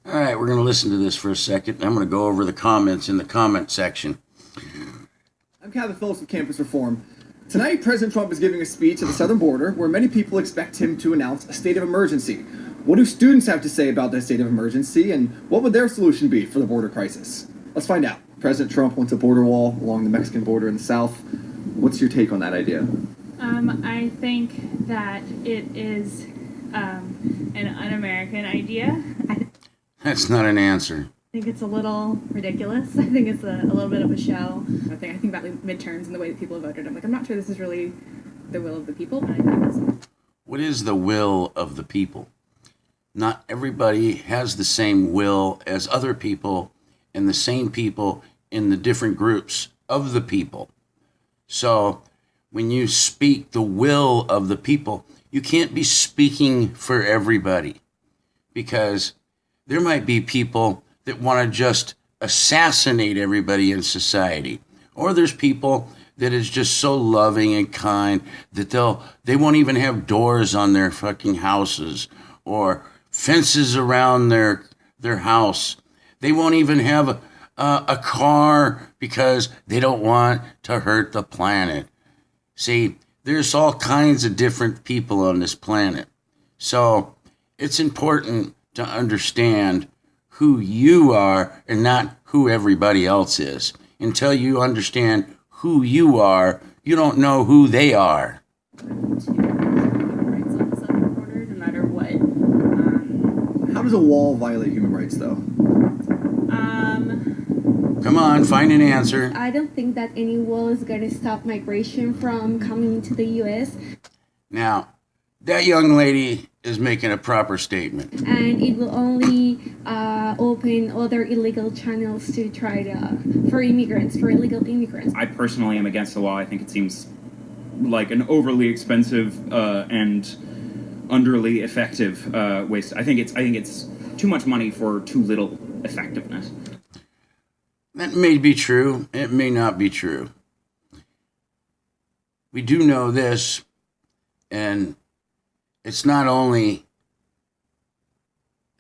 All right, we're going to listen to this for a second. I'm going to go over the comments in the comment section. I'm Kevin Phillips with Campus Reform. Tonight, President Trump is giving a speech at the southern border where many people expect him to announce a state of emergency. What do students have to say about that state of emergency, and what would their solution be for the border crisis? Let's find out. President Trump wants a border wall along the Mexican border in the south. What's your take on that idea? I think that it is an un-American idea. That's not an answer. I think it's a little ridiculous. I think it's a little bit of a show. I think about like, midterms and the way that people voted. I'm not sure this is really the will of the people, but I think it's... What is the will of the people? Not everybody has the same will as other people, and the same people in the different groups of the people. So when you speak the will of the people, you can't be speaking for everybody, because there might be people that want to just assassinate everybody in society. Or there's people that is just so loving and kind that they won't even have doors on their fucking houses or fences around their house. They won't even have a car because they don't want to hurt the planet. See, there's all kinds of different people on this planet. So it's important to understand who you are and not who everybody else is. Until you understand who you are, you don't know who they are. To rights on the southern border, no matter what. How does a wall violate human rights, though? Come on, find an answer. I don't think that any wall is going to stop migration from coming into the U.S. Now, that young lady is making a proper statement. And it will only open other illegal channels to for illegal immigrants. I personally am against the law. I think it seems like an overly expensive and underly effective waste. I think it's too much money for too little effectiveness. That may be true. It may not be true. We do know this, and it's not only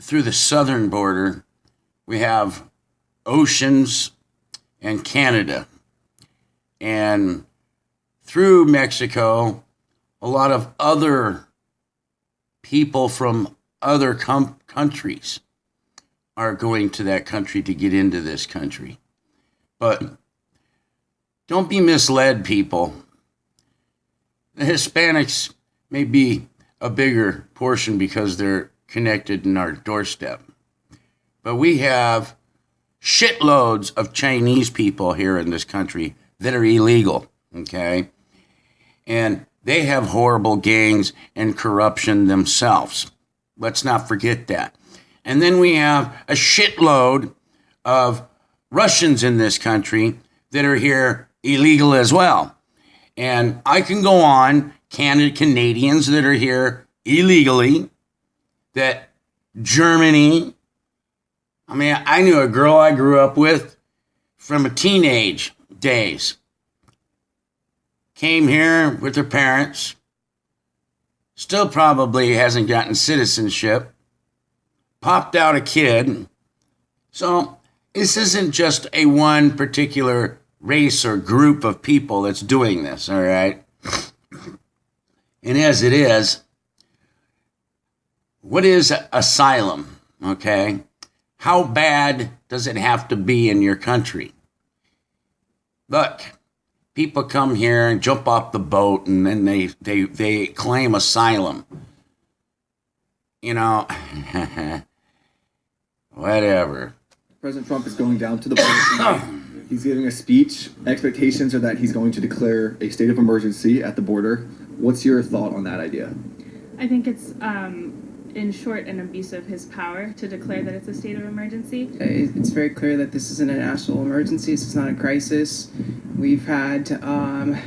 through the southern border. We have oceans and Canada. And through Mexico, a lot of other people from other countries are going to that country to get into this country. But don't be misled, people. The Hispanics may be a bigger portion because they're connected in our doorstep. But we have shitloads of Chinese people here in this country that are illegal, okay? And they have horrible gangs and corruption themselves. Let's not forget that. And then we have a shitload of Russians in this country that are here illegal as well. And I can go on, Canadians that are here illegally, that Germany. I mean, I knew a girl I grew up with from a teenage days. Came here with her parents. Still probably hasn't gotten citizenship. Popped out a kid. So this isn't just a one particular race or group of people that's doing this, all right? And as it is, what is asylum, okay? How bad does it have to be in your country? Look, people come here and jump off the boat and then they claim asylum. You know, whatever. President Trump is going down to the border. He's giving a speech. Expectations are that he's going to declare a state of emergency at the border. What's your thought on that idea? I think it's, in short, an abuse of his power to declare that it's a state of emergency. It's very clear that this isn't a national emergency. This is not a crisis. We've had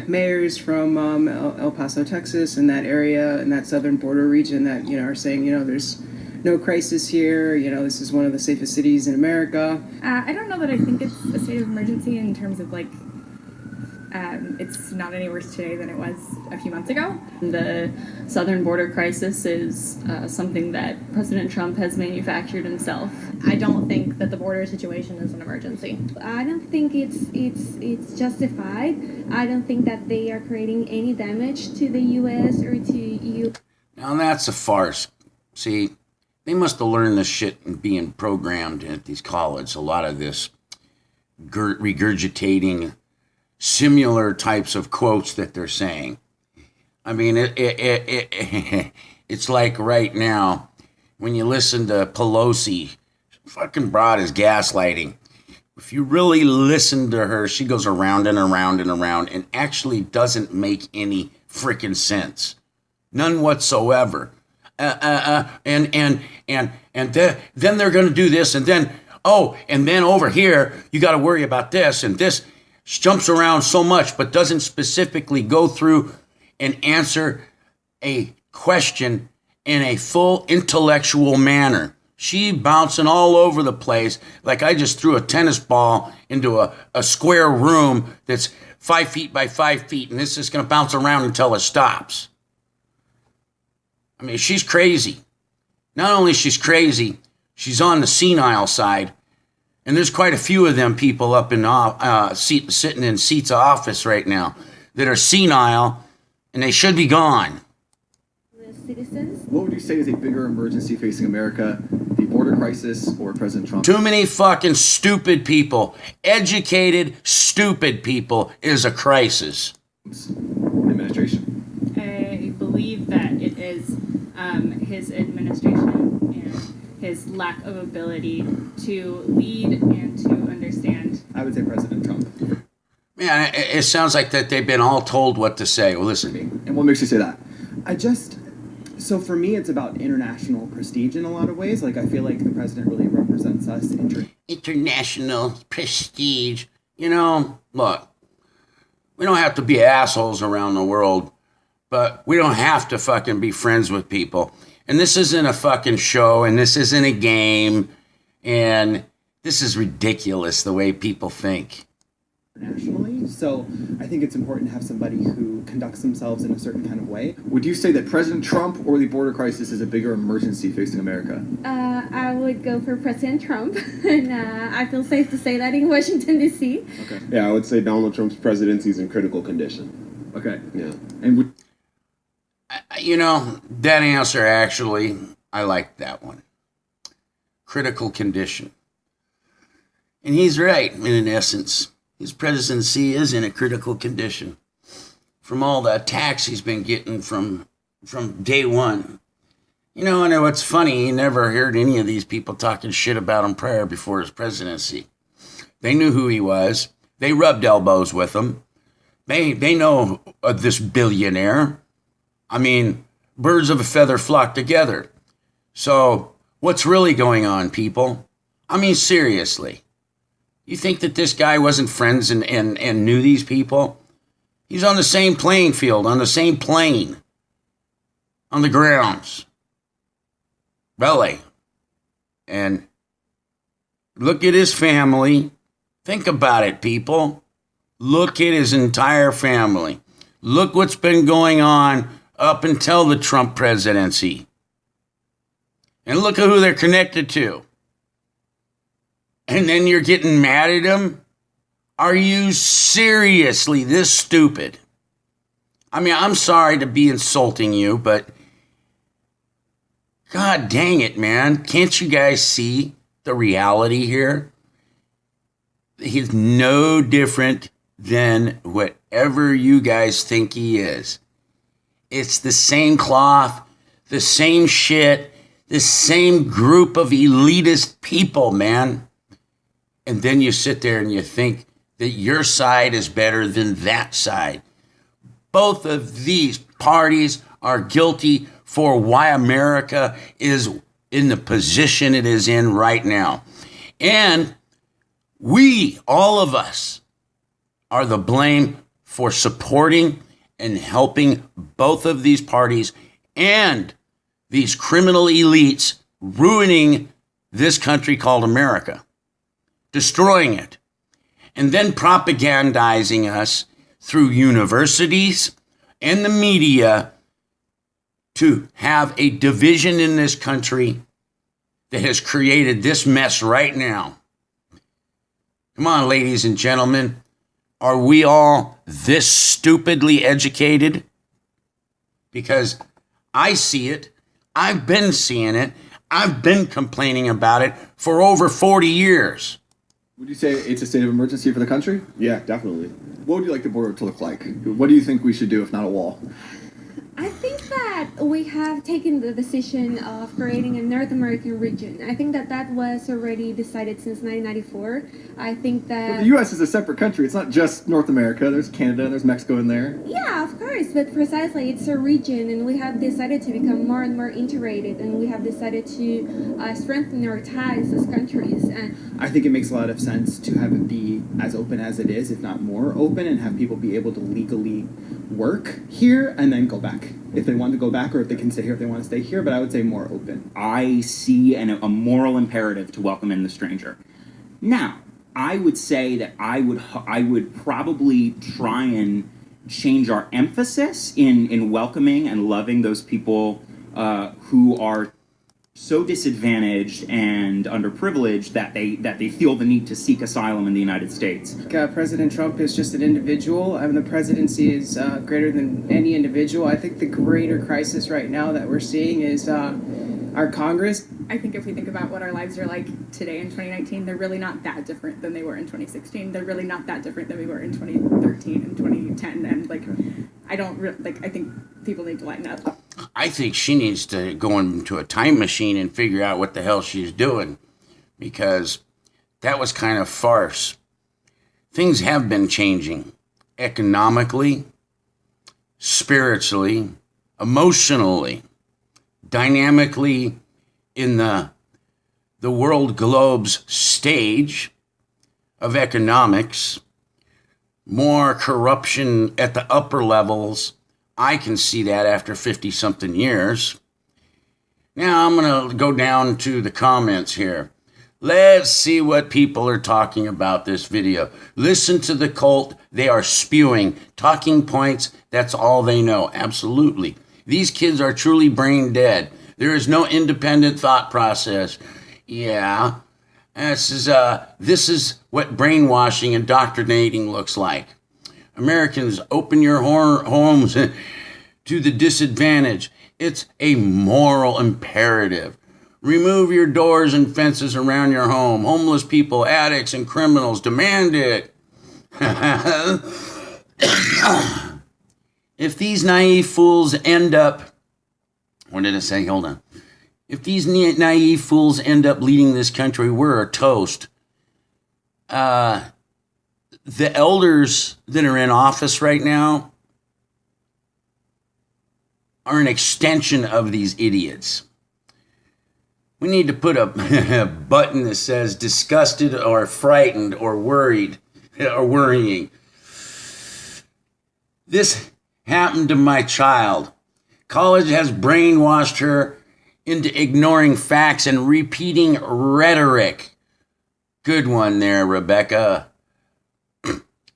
mayors from El Paso, Texas, in that area, in that southern border region that, are saying, there's no crisis here. This is one of the safest cities in America. I don't know that I think it's a state of emergency in terms of It's not any worse today than it was a few months ago. The southern border crisis is something that President Trump has manufactured himself. I don't think that the border situation is an emergency. I don't think it's justified. I don't think that they are creating any damage to the U.S. or to EU. Now that's a farce. See, they must have learned this shit and being programmed at these colleges. A lot of this regurgitating similar types of quotes that they're saying. I mean, it's like right now when you listen to Pelosi, fucking broad is gaslighting. If you really listen to her, she goes around and around and around and actually doesn't make any freaking sense. None whatsoever. And then they're going to do this, and then, and then over here, you got to worry about this, and this jumps around so much, but doesn't specifically go through and answer a question in a full intellectual manner. She bouncing all over the place like I just threw a tennis ball into a square room that's 5 feet by 5 feet, and this is going to bounce around until it stops. I mean, she's crazy. Not only she's crazy, she's on the senile side. And there's quite a few of them people up in sitting in seats of office right now that are senile, and they should be gone. The citizens. What would you say is a bigger emergency facing America, the border crisis or President Trump? Too many fucking stupid people. Educated, stupid people is a crisis. Administration. I believe that it is his administration and his lack of ability to lead and to understand. I would say President Trump. Man, it sounds like that they've been all told what to say. Well, listen. And what makes you say that? So for me, it's about international prestige in a lot of ways. Like, I feel like the president really represents us. International prestige. You know, look, we don't have to be assholes around the world, but we don't have to fucking be friends with people. And this isn't a fucking show, and this isn't a game, and this is ridiculous the way people think. Internationally, so I think it's important to have somebody who conducts themselves in a certain kind of way. Would you say that President Trump or the border crisis is a bigger emergency facing America? I would go for President Trump, and I feel safe to say that in Washington, D.C. Okay. Yeah, I would say Donald Trump's presidency is in critical condition. Okay. Yeah. And You know, that answer actually, I like that one. Critical condition. And he's right, in essence. His presidency is in a critical condition from all the attacks he's been getting from day one. You know, and what's funny, you never heard any of these people talking shit about him prior before his presidency. They knew who he was. They rubbed elbows with him. They know this billionaire. I mean, birds of a feather flock together. So what's really going on, people? I mean, seriously. You think that this guy wasn't friends and knew these people? He's on the same playing field, on the same plane, on the grounds. Really. And look at his family. Think about it, people. Look at his entire family. Look what's been going on up until the Trump presidency. And look at who they're connected to. And then you're getting mad at him? Are you seriously this stupid? I mean, I'm sorry to be insulting you, but God dang it, man. Can't you guys see the reality here? He's no different than whatever you guys think he is. It's the same cloth, the same shit, the same group of elitist people, man. And then you sit there and you think that your side is better than that side. Both of these parties are guilty for why America is in the position it is in right now. And we, all of us, are the blame for supporting and helping both of these parties and these criminal elites ruining this country called America, destroying it, and then propagandizing us through universities and the media to have a division in this country that has created this mess right now. Come on, ladies and gentlemen. Are we all this stupidly educated? Because I see it. I've been seeing it. I've been complaining about it for over 40 years. Would you say it's a state of emergency for the country? Yeah, definitely. What would you like the border to look like? What do you think we should do if not a wall? I think that we have taken the decision of creating a North American region. I think that that was already decided since 1994. I think But that... the U.S. is a separate country. It's not just North America. There's Canada, there's Mexico in there. Yeah, of course, but precisely it's a region, and we have decided to become more and more integrated, and we have decided to strengthen our ties as countries. And I think it makes a lot of sense to have it be as open as it is, if not more open, and have people be able to legally work here and then go back if they want to go back, or if they can stay here if they want to stay here. But I would say more open. I see a moral imperative to welcome in the stranger. Now, I would say that I would probably try and change our emphasis in welcoming and loving those people who are so disadvantaged and underprivileged that they feel the need to seek asylum in the United States. President Trump is just an individual. I mean, the presidency is greater than any individual. I think the greater crisis right now that we're seeing is our Congress. I think if we think about what our lives are like today in 2019, they're really not that different than they were in 2016. They're really not that different than we were in 2013 and 2010. And I think people need to lighten up. I think she needs to go into a time machine and figure out what the hell she's doing, because that was kind of farce. Things have been changing economically, spiritually, emotionally, dynamically in the world globe's stage of economics, more corruption at the upper levels. I can see that after 50-something years. Now I'm going to go down to the comments here. Let's see what people are talking about this video. Listen to the cult. They are spewing talking points. That's all they know. Absolutely. These kids are truly brain dead. There is no independent thought process. Yeah. This is what brainwashing, indoctrinating looks like. Americans, open your homes to the disadvantaged. It's a moral imperative. Remove your doors and fences around your home. Homeless people, addicts, and criminals demand it. If these naive fools end up... What did I say? Hold on. If these naive fools end up leading this country, we're a toast. The elders that are in office right now are an extension of these idiots. We need to put a button that says disgusted or frightened or worried or worrying. This happened to my child. College has brainwashed her into ignoring facts and repeating rhetoric. Good one there, Rebecca.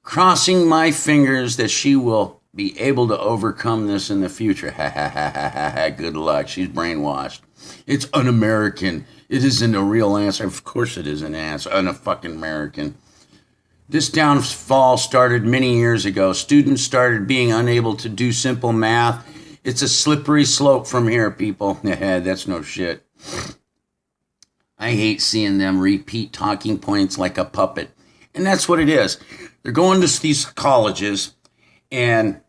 Crossing my fingers that she will be able to overcome this in the future. Ha ha ha ha ha ha. Good luck. She's brainwashed. It's un-American. It isn't a real answer. Of course it isn't an answer. Un-fucking American. This downfall started many years ago. Students started being unable to do simple math. It's a slippery slope from here, people. That's no shit. I hate seeing them repeat talking points like a puppet. And that's what it is. They're going to these colleges and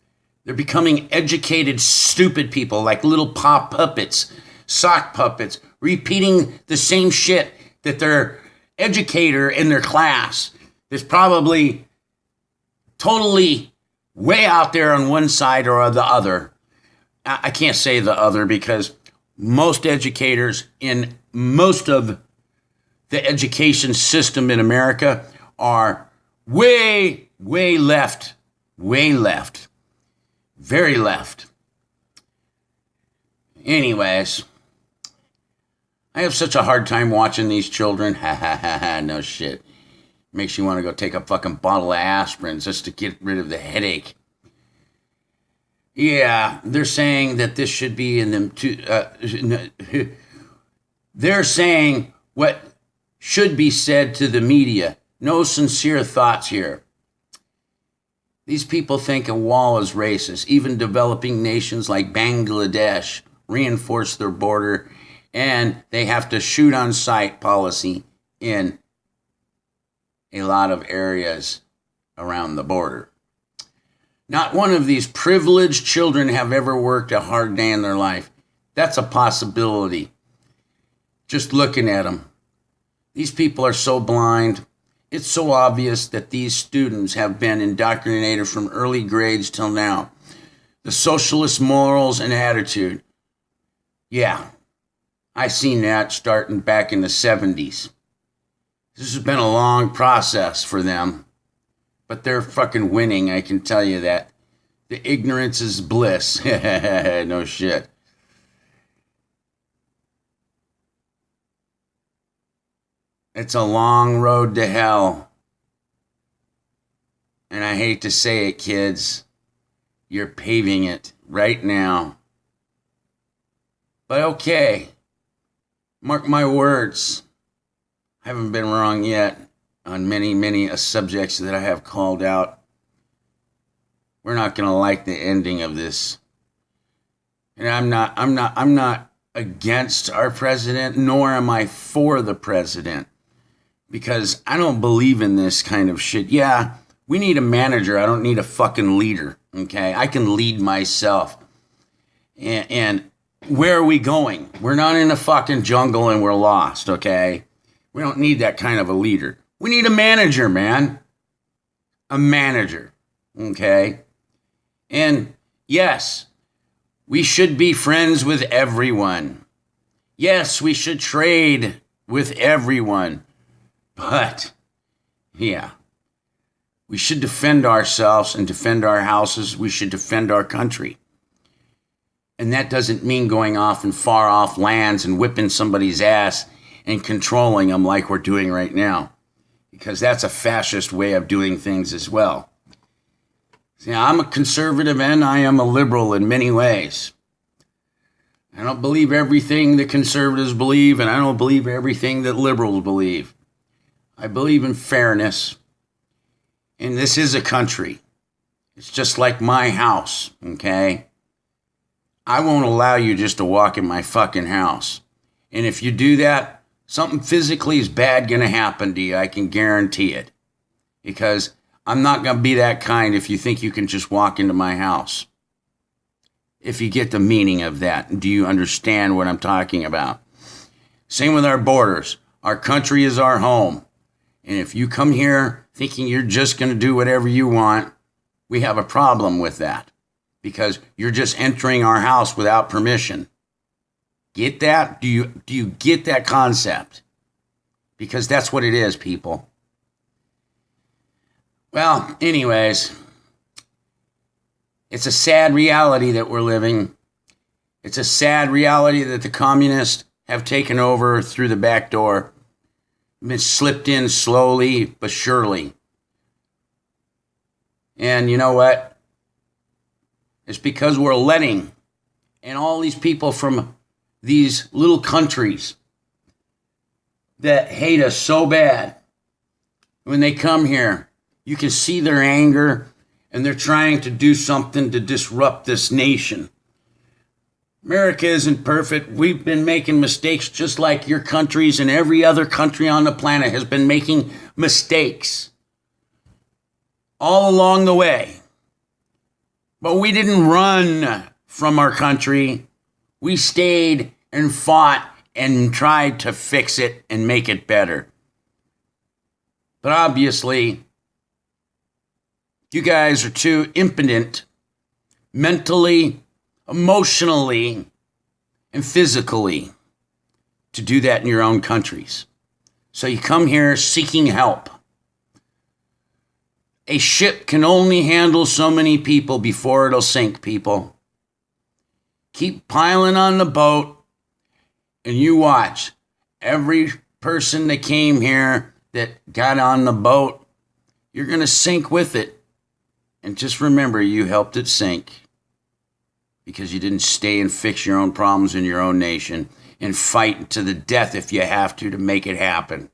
they're becoming educated, stupid people like little pop puppets, sock puppets, repeating the same shit that their educator in their class is probably totally way out there on one side or the other. I can't say the other because most educators in most of the education system in America are way left, very left. Anyways, I have such a hard time watching these children. Ha ha ha ha, no shit. Makes you want to go take a fucking bottle of aspirin just to get rid of the headache. Yeah, they're saying that this should be in them too. They're saying what should be said to the media. No sincere thoughts here. These people think a wall is racist. Even developing nations like Bangladesh reinforce their border, and they have to shoot on sight policy in a lot of areas around the border. Not one of these privileged children have ever worked a hard day in their life. That's a possibility. Just looking at them. These people are so blind. It's so obvious that these students have been indoctrinated from early grades till now. The socialist morals and attitude. Yeah, I seen that starting back in the 70s. This has been a long process for them, but they're fucking winning, I can tell you that. The ignorance is bliss. No shit. It's a long road to hell. And I hate to say it, kids. You're paving it right now. But okay. Mark my words. I haven't been wrong yet on many subjects that I have called out. We're not going to like the ending of this. And I'm not against our president, nor am I for the president. Because I don't believe in this kind of shit. Yeah, we need a manager. I don't need a fucking leader. Okay? I can lead myself. And where are we going? We're not in a fucking jungle and we're lost, okay? We don't need that kind of a leader. We need a manager, man. A manager, okay? And yes, we should be friends with everyone. Yes, we should trade with everyone. But, yeah, we should defend ourselves and defend our houses. We should defend our country. And that doesn't mean going off in far off lands and whipping somebody's ass and controlling them like we're doing right now. Because that's a fascist way of doing things as well. See, I'm a conservative and I am a liberal in many ways. I don't believe everything that conservatives believe, and I don't believe everything that liberals believe. I believe in fairness. And this is a country. It's just like my house, okay? I won't allow you just to walk in my fucking house. And if you do that, something physically is bad going to happen to you. I can guarantee it. Because I'm not going to be that kind if you think you can just walk into my house. If you get the meaning of that. Do you understand what I'm talking about? Same with our borders. Our country is our home. And if you come here thinking you're just going to do whatever you want, we have a problem with that. Because you're just entering our house without permission. Get that? Do you get that concept? Because that's what it is, people. Well, anyways, it's a sad reality that we're living. It's a sad reality that the communists have taken over through the back door. Been slipped in slowly but surely. And you know what? It's because we're letting, and all these people from these little countries that hate us so bad, when they come here, you can see their anger, and they're trying to do something to disrupt this nation. America isn't perfect. We've been making mistakes just like your countries, and every other country on the planet has been making mistakes all along the way. But we didn't run from our country. We stayed and fought and tried to fix it and make it better. But obviously, you guys are too impotent mentally, emotionally, and physically to do that in your own countries. So you come here seeking help. A ship can only handle so many people before it'll sink, people. Keep piling on the boat, and you watch. Every person that came here that got on the boat, you're going to sink with it. And just remember, you helped it sink because you didn't stay and fix your own problems in your own nation and fight to the death if you have to make it happen.